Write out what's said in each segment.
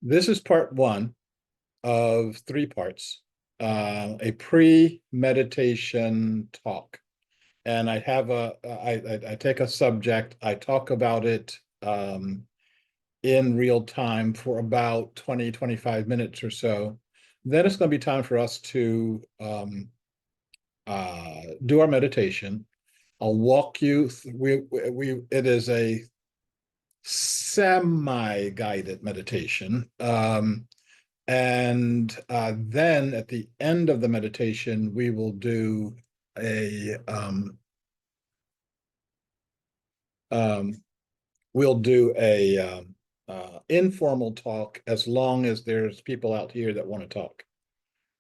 This is part one of three parts, a pre-meditation talk. And I take a subject, I talk about it in real time for about 20, 25 minutes or so. Then it's going to be time for us to do our meditation. I'll walk you through, it is a semi-guided meditation. And then at the end of the meditation, we will do a um, informal talk as long as there's people out here that want to talk.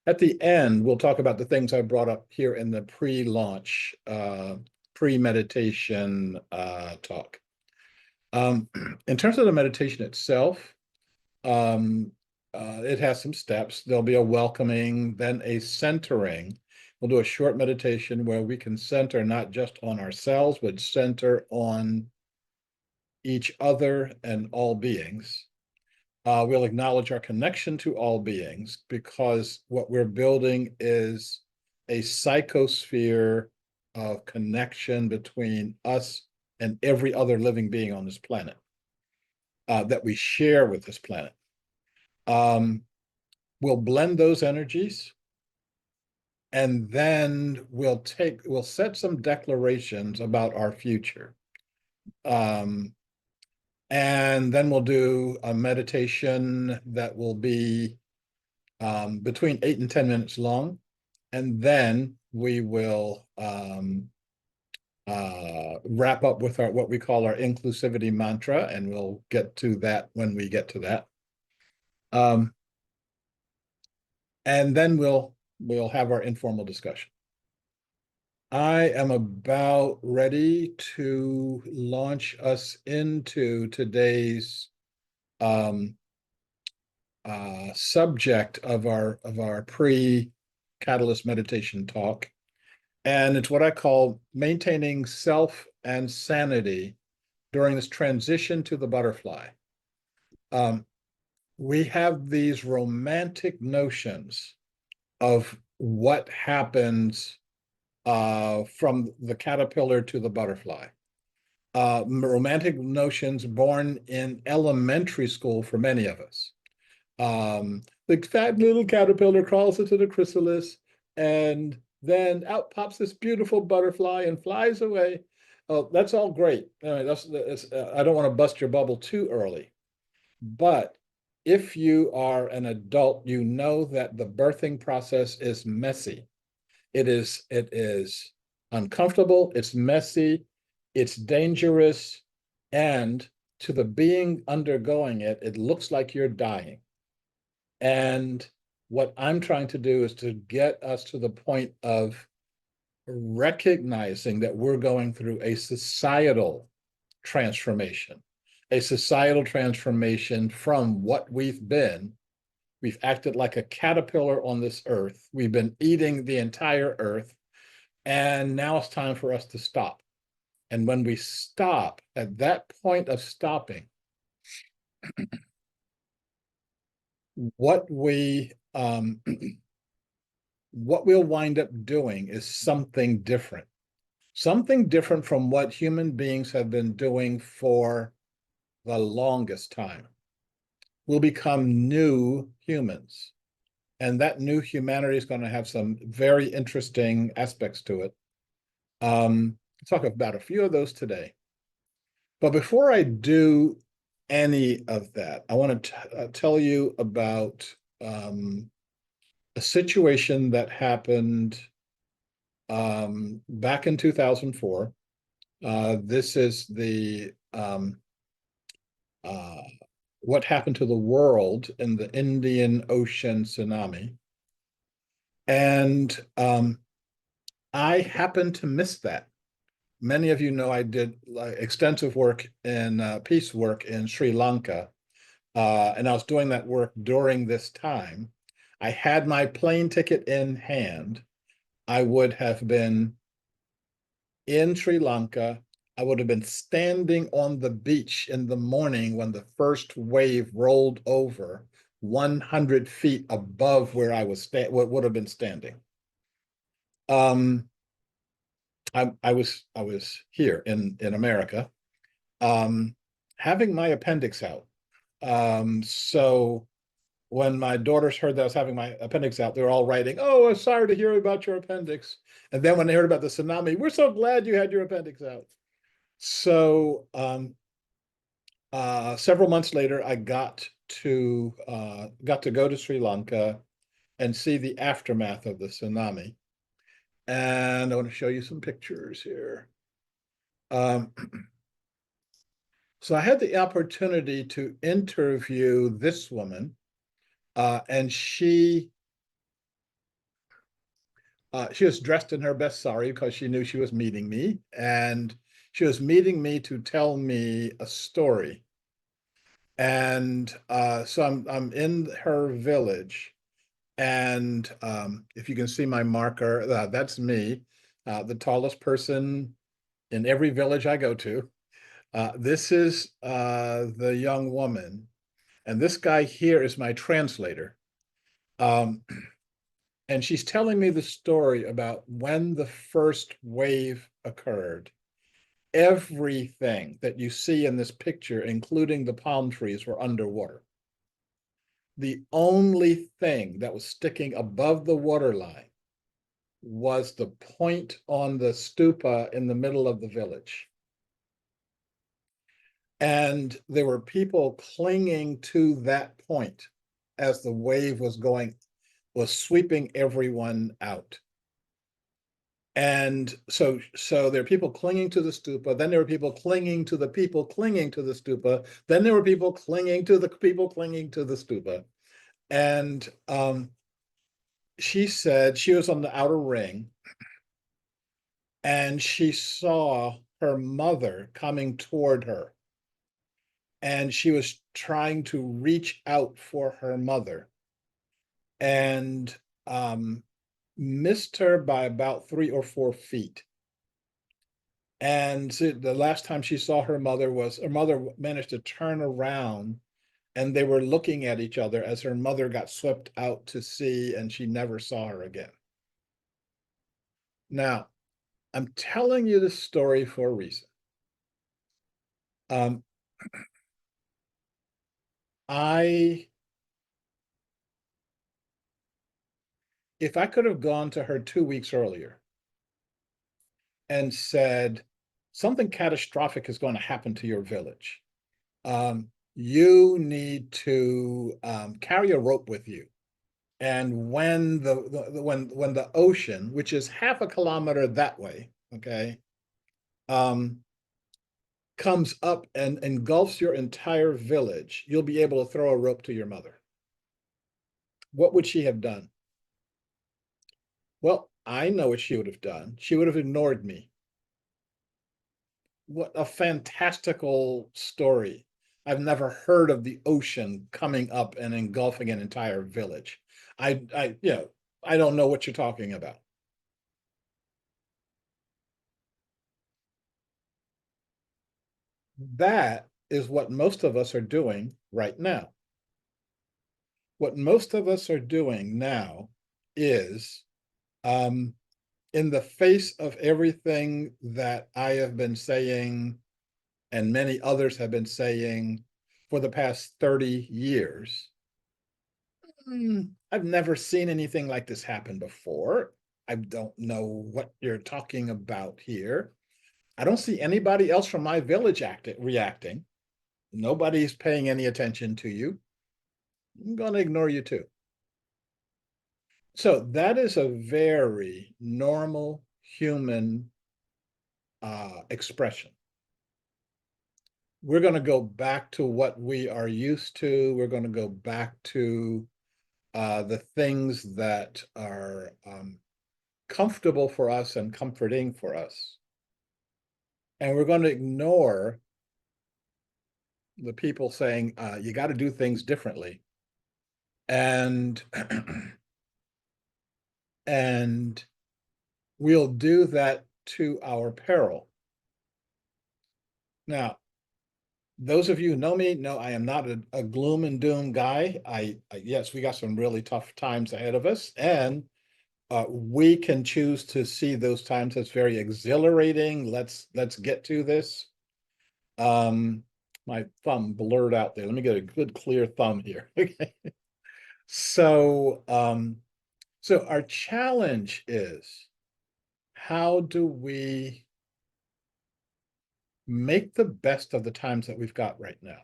At the end, we'll talk about the things I brought up here in the pre-launch, pre-meditation talk. In terms of the meditation itself, it has some steps. There'll be a welcoming, then a centering. We'll do a short meditation where we can center not just on ourselves, but center on each other and all beings. We'll acknowledge our connection to all beings because what we're building is a psychosphere of connection between us and every other living being on this planet that we share with this planet. We'll blend those energies, and then we'll set some declarations about our future. And then we'll do a meditation that will be between 8 and 10 minutes long. And then we will wrap up with what we call our inclusivity mantra, and we'll get to that when we get to that. And then we'll have our informal discussion. I am about ready to launch us into today's subject of our pre-catalyst meditation talk. And it's what I call maintaining self and sanity during this transition to the butterfly. We have these romantic notions of what happens from the caterpillar to the butterfly. Romantic notions born in elementary school for many of us. The fat little caterpillar crawls into the chrysalis, and then out pops this beautiful butterfly and flies away. Oh, that's all great. I don't want to bust your bubble too early, but if you are an adult, you know that the birthing process is messy. It is uncomfortable, it's messy, it's dangerous, and to the being undergoing it, it looks like you're dying. And what I'm trying to do is to get us to the point of recognizing that we're going through a societal transformation from what we've been. We've acted like a caterpillar on this earth. We've been eating the entire earth. And now it's time for us to stop. And when we stop, at that point of stopping, what we'll wind up doing is something different from what human beings have been doing for the longest time. We'll become new humans, and that new humanity is going to have some very interesting aspects to it. I'll talk about a few of those today. But before I do any of that, I want to tell you about a situation that happened back in 2004. This is the what happened to the world in the Indian Ocean tsunami. And I happened to miss that. Many of you know I did extensive work in peace work in Sri Lanka, and I was doing that work during this time. I had my plane ticket in hand. I would have been in Sri Lanka. I would have been standing on the beach in the morning when the first wave rolled over 100 feet above where I was what would have been standing. Um, I was here in America, um, having my appendix out. So when my daughters heard that I was having my appendix out, they were all writing, "Oh, I'm sorry to hear about your appendix." And then when they heard about the tsunami, "We're so glad you had your appendix out." So several months later, I got to go to Sri Lanka and see the aftermath of the tsunami. And I want to show you some pictures here. Um, so I had the opportunity to interview this woman, and she was dressed in her best sari because she knew she was meeting me, and she was meeting me to tell me a story. And so I'm in her village, and if you can see my marker, that's me, the tallest person in every village I go to. This is the young woman, and this guy here is my translator. Um, and she's telling me the story about when the first wave occurred. Everything that you see in this picture, including the palm trees, were underwater. The only thing that was sticking above the waterline was the point on the stupa in the middle of the village. And there were people clinging to that point as the wave was sweeping everyone out. And so there are people clinging to the stupa, then there were people clinging to the people clinging to the stupa, then there were people clinging to the people clinging to the stupa. And she said she was on the outer ring, and she saw her mother coming toward her, and she was trying to reach out for her mother, and missed her by about 3 or 4 feet. And the last time she saw her mother managed to turn around, and they were looking at each other as her mother got swept out to sea, and she never saw her again. Now, I'm telling you this story for a reason. Um, I, if I could have gone to her 2 weeks earlier and said, something catastrophic is going to happen to your village. You need to carry a rope with you. And when when the ocean, which is half a kilometer that way, okay, comes up and engulfs your entire village, you'll be able to throw a rope to your mother. What would she have done? Well, I know what she would have done. She would have ignored me. What a fantastical story. I've never heard of the ocean coming up and engulfing an entire village. I don't know what you're talking about. That is what most of us are doing right now. What most of us are doing now is, um, in the face of everything that I have been saying and many others have been saying for the past 30 years, I've never seen anything like this happen before. I don't know what you're talking about here. I don't see anybody else from my village reacting. Nobody's paying any attention to you. I'm going to ignore you too. So that is a very normal human expression. We're going to go back to what we are used to. We're going to go back to the things that are comfortable for us and comforting for us. And we're going to ignore the people saying, you got to do things differently. And and we'll do that to our peril. Now, those of you who know me know I am not a gloom and doom guy. Yes, we got some really tough times ahead of us, and we can choose to see those times as very exhilarating. Let's get to this. My thumb blurred out there. Let me get a good clear thumb here. Okay. So, so our challenge is, how do we make the best of the times that we've got right now?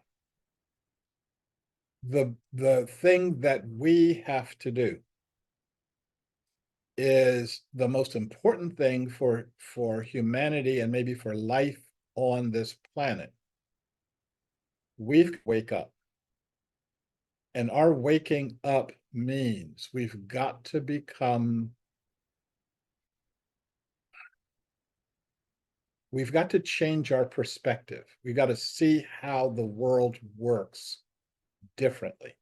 The thing that we have to do is the most important thing for humanity and maybe for life on this planet. We've wake up. And our waking up means we've got to change our perspective. We've got to see how the world works differently.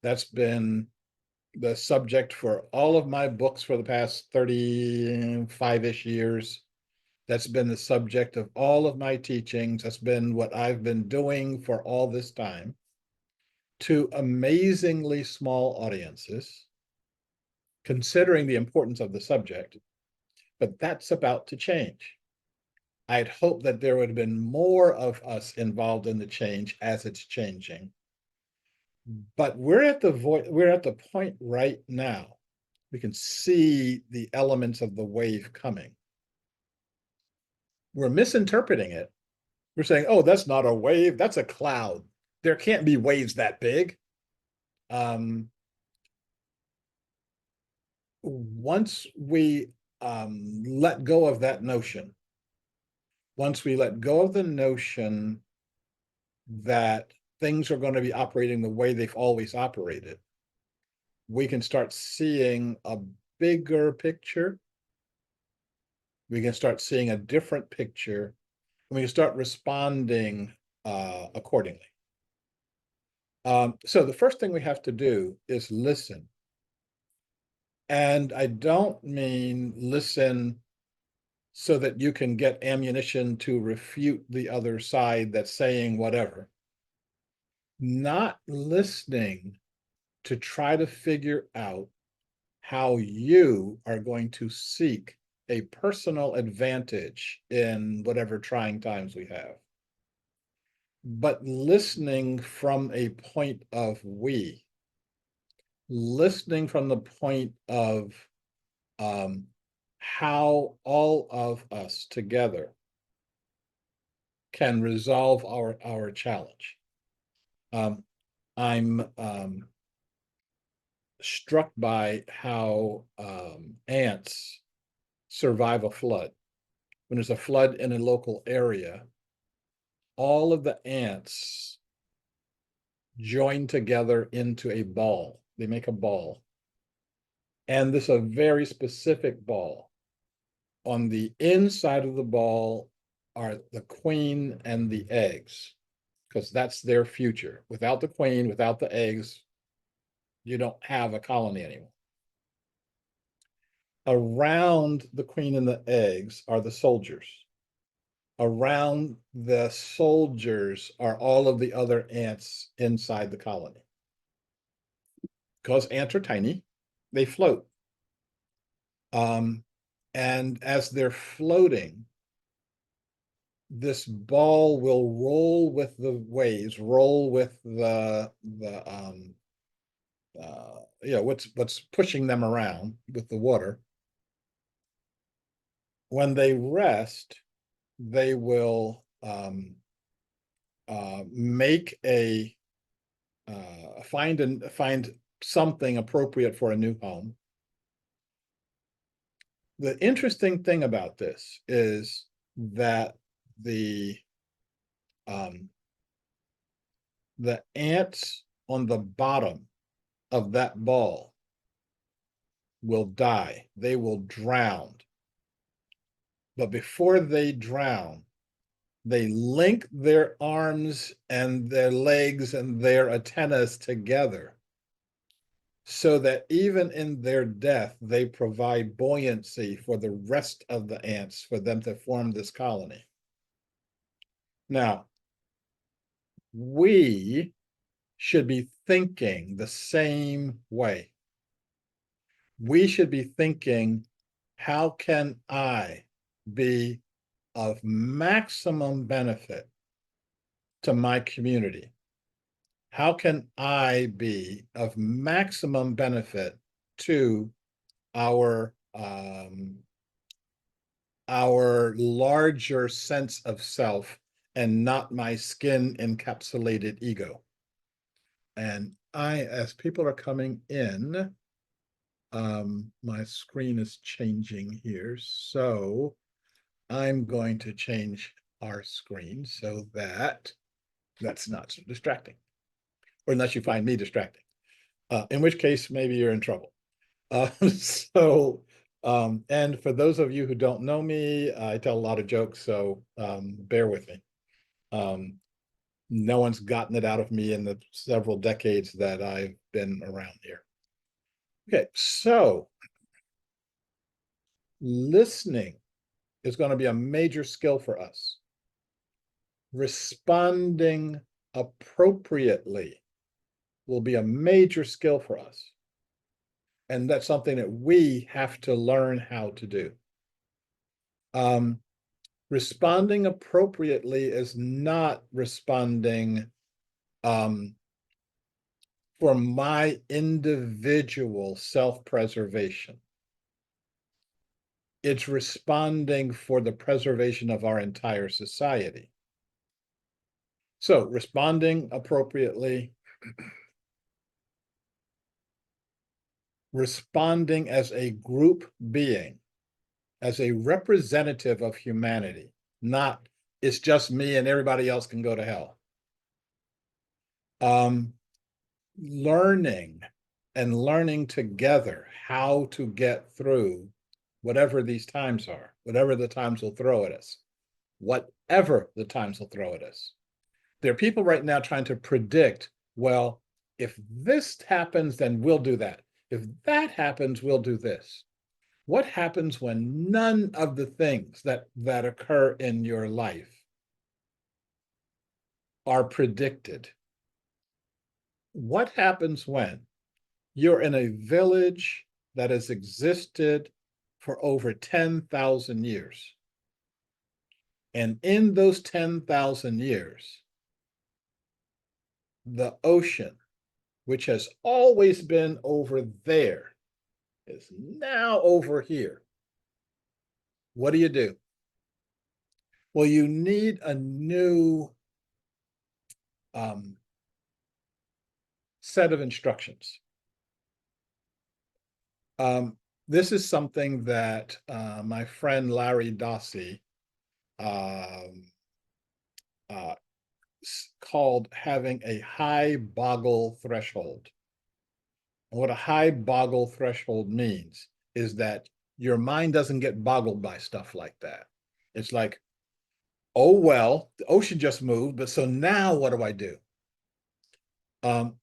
That's been the subject for all of my books for the past 35-ish years. That's been the subject of all of my teachings. That's been what I've been doing for all this time to amazingly small audiences, considering the importance of the subject, but that's about to change. I'd hope that there would have been more of us involved in the change as it's changing. But we're at the point right now. We can see the elements of the wave coming. We're misinterpreting it. We're saying, oh, that's not a wave, that's a cloud. There can't be waves that big. Once we let go of that notion, once we let go of the notion that things are going to be operating the way they've always operated, we can start seeing a bigger picture. We can start seeing a different picture, and we can start responding accordingly. So the first thing we have to do is listen. And I don't mean listen so that you can get ammunition to refute the other side that's saying whatever. Not listening to try to figure out how you are going to seek a personal advantage in whatever trying times we have, but listening from a point of we, listening from the point of how all of us together can resolve our challenge. I'm struck by how ants survive a flood. When there's a flood in a local area, all of the ants join together into a ball. They make a ball. And this is a very specific ball. On the inside of the ball are the queen and the eggs, because that's their future. Without the queen, without the eggs, you don't have a colony anymore. Around the queen and the eggs are the soldiers. Around the soldiers are all of the other ants inside the colony. Because ants are tiny, they float. And as they're floating, this ball will roll with the waves, roll with what's pushing them around with the water. When they rest, they will make a find something appropriate for a new home. The interesting thing about this is that the ants on the bottom of that ball will die. They will drown. But before they drown, they link their arms and their legs and their antennas together so that even in their death, they provide buoyancy for the rest of the ants for them to form this colony. Now, we should be thinking the same way. We should be thinking, how can I be of maximum benefit to my community? How can I be of maximum benefit to our larger sense of self and not my skin encapsulated ego? And as people are coming in, my screen is changing here, so I'm going to change our screen so that that's not so distracting, or unless you find me distracting, in which case maybe you're in trouble. And for those of you who don't know me, I tell a lot of jokes, so bear with me. No one's gotten it out of me in the several decades that I've been around here. Okay, so listening is going to be a major skill for us. Responding appropriately will be a major skill for us. And that's something that we have to learn how to do. Responding appropriately is not responding for my individual self-preservation. It's responding for the preservation of our entire society. So responding appropriately, responding as a group being, as a representative of humanity, not it's just me and everybody else can go to hell. Learning together how to get through whatever these times are, whatever the times will throw at us, whatever the times will throw at us. There are people right now trying to predict, well, if this happens, then we'll do that. If that happens, we'll do this. What happens when none of the things that occur in your life are predicted? What happens when you're in a village that has existed for over 10,000 years? And in those 10,000 years, the ocean, which has always been over there, is now over here. What do? Well, you need a new set of instructions. This is something that my friend Larry Dossey called having a high boggle threshold. And what a high boggle threshold means is that your mind doesn't get boggled by stuff like that. It's like, oh, well, the ocean just moved, but so now what do I do?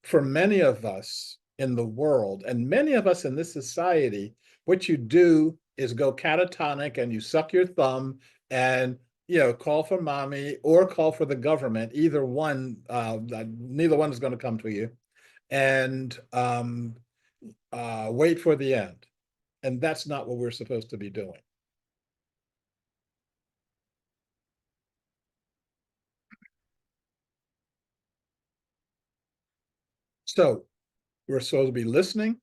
For many of us in the world, and many of us in this society, what you do is go catatonic and you suck your thumb and call for mommy or call for the government. Either one, neither one is going to come to you, and wait for the end. And that's not what we're supposed to be doing. So we're supposed to be listening.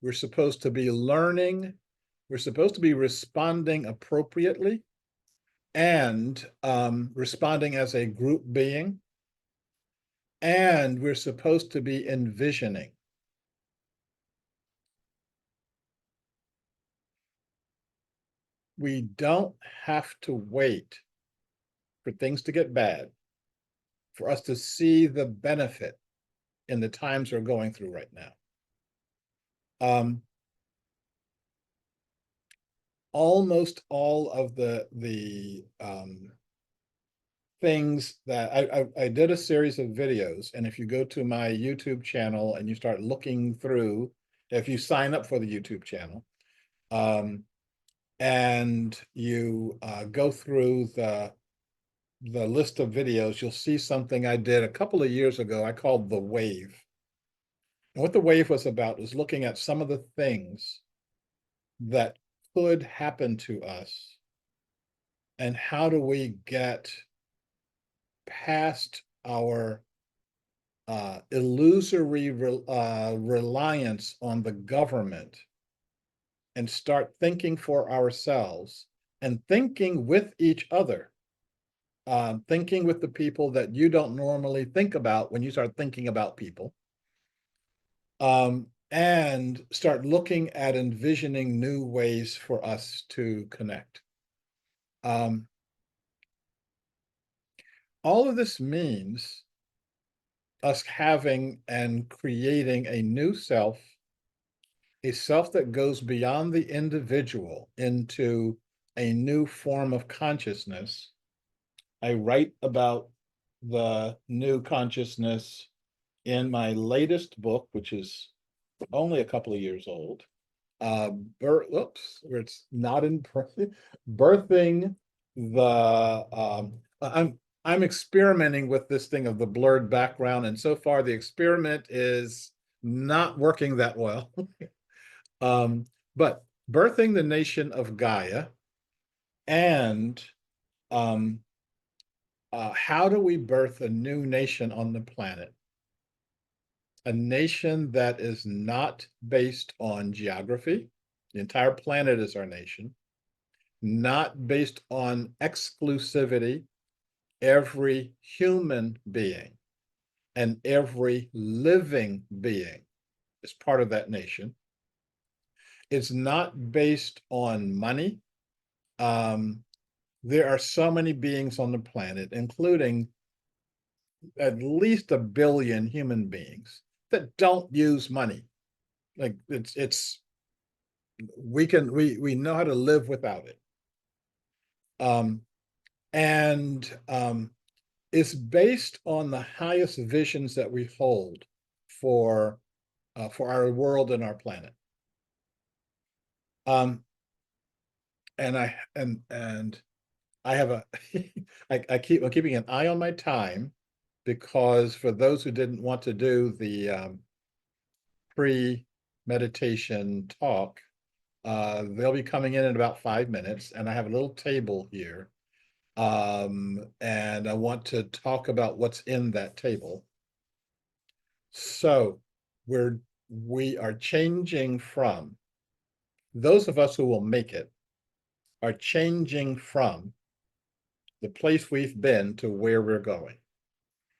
We're supposed to be learning. We're supposed to be responding appropriately and responding as a group being. And we're supposed to be envisioning. We don't have to wait for things to get bad for us to see the benefit in the times we're going through right now. Almost all of the things that I did a series of videos, and if you go to my YouTube channel and you start looking through, if you sign up for the YouTube channel, and you go through the list of videos, you'll see something I did a couple of years ago. I called The Wave. And what The Wave was about was looking at some of the things that could happen to us and how do we get past our illusory reliance on the government and start thinking for ourselves and thinking with each other, thinking with the people that you don't normally think about when you start thinking about people, and start looking at envisioning new ways for us to connect. Um, all of this means us having and creating a new self, a self that goes beyond the individual into a new form of consciousness. I write about the new consciousness in my latest book, which is only a couple of years old. It's not in birthing the I'm experimenting with this thing of the blurred background, and so far the experiment is not working that well. But birthing the nation of Gaia, and um, how do we birth a new nation on the planet? A nation that is not based on geography. The entire planet is our nation, not based on exclusivity. Every human being and every living being is part of that nation. It's not based on money. There are so many beings on the planet, including at least 1 billion human beings, that don't use money. Like it's we know how to live without it. Um, and It's based on the highest visions that we hold for our world and our planet. Um, and I have a I'm keeping an eye on my time, because for those who didn't want to do the pre-meditation talk, they'll be coming in about 5 minutes, and I have a little table here. And I want to talk about what's in that table. So we are changing from, those of us who will make it are changing from the place we've been to where we're going.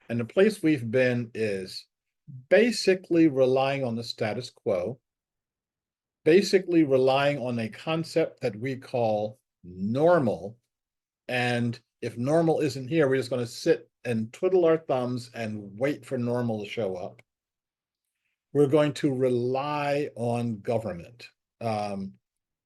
And the place we've been is basically relying on the status quo, basically relying on a concept that we call normal. And if normal isn't here, we're just going to sit and twiddle our thumbs and wait for normal to show up. We're going to rely on government.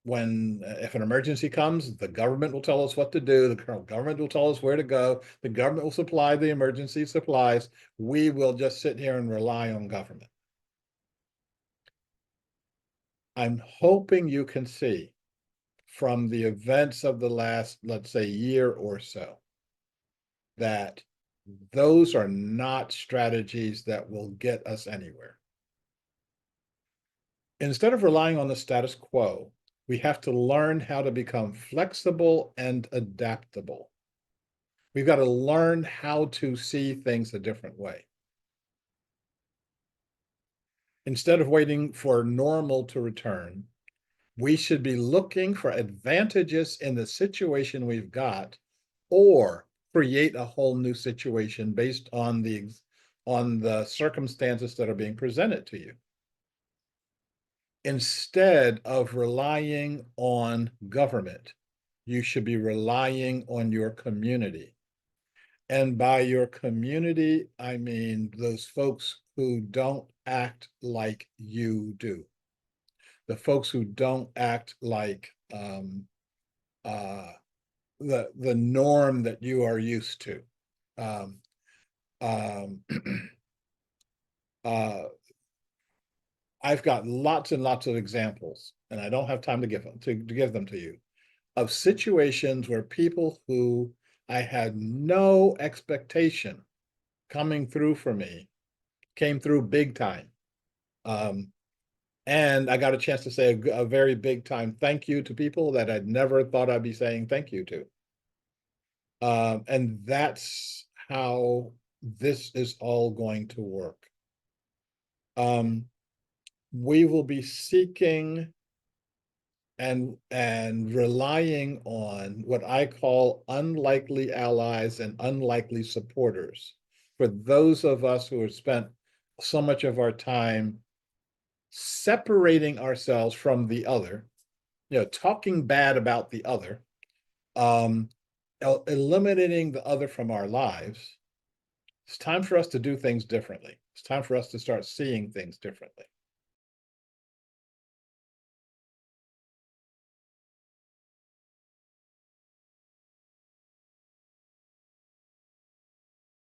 If an emergency comes, the government will tell us what to do. The government will tell us where to go. The government will supply the emergency supplies. We will just sit here and rely on government. I'm hoping you can see from the events of the last, let's say, year or so, that those are not strategies that will get us anywhere. Instead of relying on the status quo, we have to learn how to become flexible and adaptable. We've got to learn how to see things a different way. Instead of waiting for normal to return, we should be looking for advantages in the situation we've got, or create a whole new situation based on the circumstances that are being presented to you. Instead of relying on government, you should be relying on your community. And by your community, I mean those folks who don't act like you do. The folks who don't act like the norm that you are used to. Um, um, uh, I've got lots and lots of examples, and I don't have time to give them to you, of situations where people who I had no expectation coming through for me, came through big time. And I got a chance to say a very big time thank you to people that I'd never thought I'd be saying thank you to. And that's how this is all going to work. We will be seeking and relying on what I call unlikely allies and unlikely supporters. For those of us who have spent so much of our time separating ourselves from the other, talking bad about the other, um, eliminating the other from our lives, it's time for us to do things differently. It's time for us to start seeing things differently.